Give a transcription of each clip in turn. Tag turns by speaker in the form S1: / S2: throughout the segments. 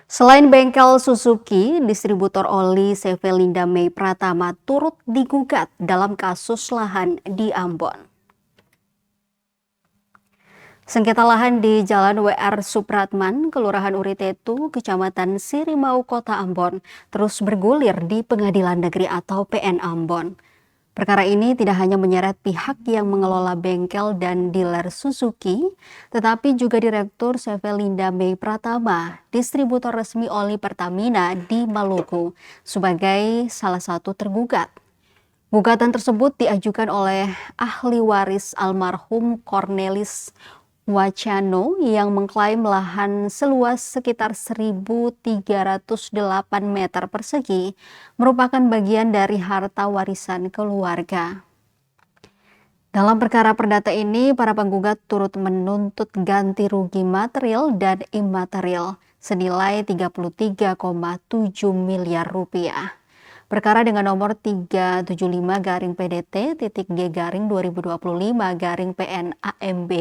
S1: Selain bengkel Suzuki, distributor oli CV Linda Mei Pratama turut digugat dalam kasus lahan di Ambon. Sengketa lahan di Jalan WR Supratman, Kelurahan Uritetu, Kecamatan Sirimau, Kota Ambon, terus bergulir di Pengadilan Negeri atau PN Ambon. Perkara ini tidak hanya menyeret pihak yang mengelola bengkel dan dealer Suzuki, tetapi juga Direktur CV Linda Mei Pratama, distributor resmi oli Pertamina di Maluku, sebagai salah satu tergugat. Gugatan tersebut diajukan oleh ahli waris almarhum Cornelis Wacano yang mengklaim lahan seluas sekitar 1.308 meter persegi merupakan bagian dari harta warisan keluarga. Dalam perkara perdata ini, para penggugat turut menuntut ganti rugi material dan imaterial senilai 33,7 miliar rupiah. Perkara dengan nomor 375-PDT-G-2025-PN AMB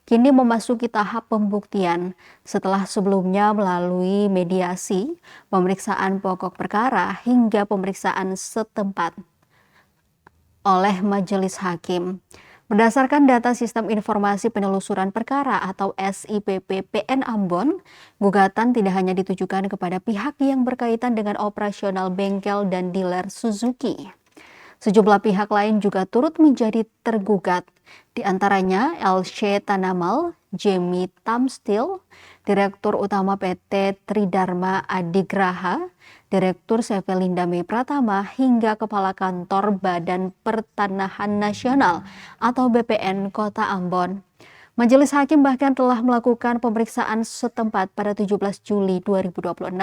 S1: kini memasuki tahap pembuktian setelah sebelumnya melalui mediasi, pemeriksaan pokok perkara hingga pemeriksaan setempat oleh majelis hakim. Berdasarkan data Sistem Informasi Penelusuran Perkara atau SIPP PN Ambon, gugatan tidak hanya ditujukan kepada pihak yang berkaitan dengan operasional bengkel dan dealer Suzuki. Sejumlah pihak lain juga turut menjadi tergugat, di antaranya LC Tanamal, Jamie Tamstil, Direktur Utama PT Tridharma Adigraha, Direktur CV Linda Mei Pratama, hingga Kepala Kantor Badan Pertanahan Nasional atau BPN Kota Ambon. Majelis Hakim bahkan telah melakukan pemeriksaan setempat pada 17 Juli 2026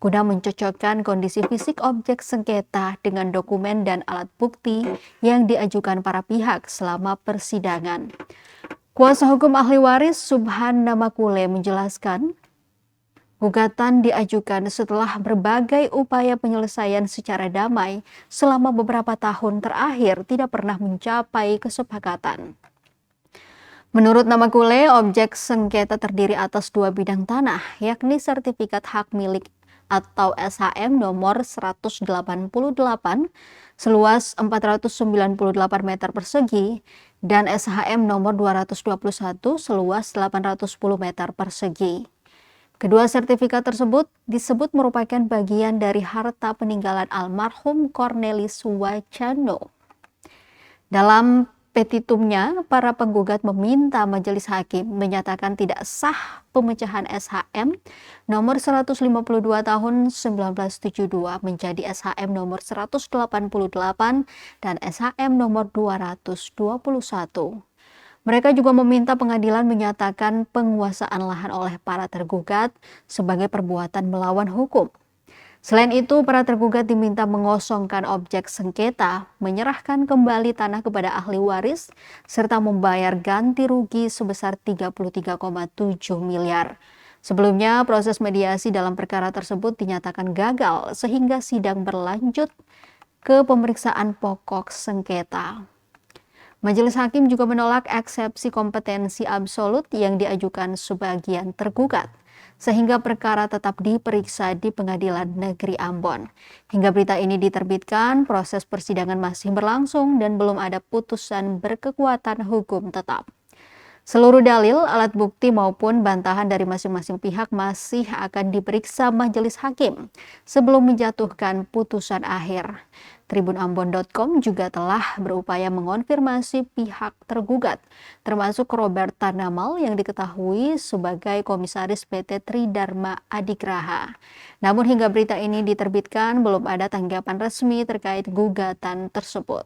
S1: guna mencocokkan kondisi fisik objek sengketa dengan dokumen dan alat bukti yang diajukan para pihak selama persidangan. Kuasa hukum ahli waris Subhan Namakule menjelaskan, gugatan diajukan setelah berbagai upaya penyelesaian secara damai selama beberapa tahun terakhir tidak pernah mencapai kesepakatan. Menurut Namakule, objek sengketa terdiri atas dua bidang tanah, yakni sertifikat hak milik atau SHM nomor 188 seluas 498 meter persegi dan SHM nomor 221 seluas 810 meter persegi. Kedua sertifikat tersebut disebut merupakan bagian dari harta peninggalan almarhum Cornelis Wacano. Dalam petitumnya, para penggugat meminta majelis hakim menyatakan tidak sah pemecahan SHM nomor 152 tahun 1972 menjadi SHM nomor 188 dan SHM nomor 221. Mereka juga meminta pengadilan menyatakan penguasaan lahan oleh para tergugat sebagai perbuatan melawan hukum. Selain itu, para tergugat diminta mengosongkan objek sengketa, menyerahkan kembali tanah kepada ahli waris, serta membayar ganti rugi sebesar 33,7 miliar. Sebelumnya, proses mediasi dalam perkara tersebut dinyatakan gagal sehingga sidang berlanjut ke pemeriksaan pokok sengketa. Majelis hakim juga menolak eksepsi kompetensi absolut yang diajukan sebagian tergugat, sehingga perkara tetap diperiksa di Pengadilan Negeri Ambon. Hingga berita ini diterbitkan, proses persidangan masih berlangsung dan belum ada putusan berkekuatan hukum tetap. Seluruh dalil, alat bukti maupun bantahan dari masing-masing pihak masih akan diperiksa majelis hakim sebelum menjatuhkan putusan akhir. Tribunambon.com juga telah berupaya mengonfirmasi pihak tergugat, termasuk Robert Tanamal yang diketahui sebagai komisaris PT Tridharma Adigraha. Namun hingga berita ini diterbitkan, belum ada tanggapan resmi terkait gugatan tersebut.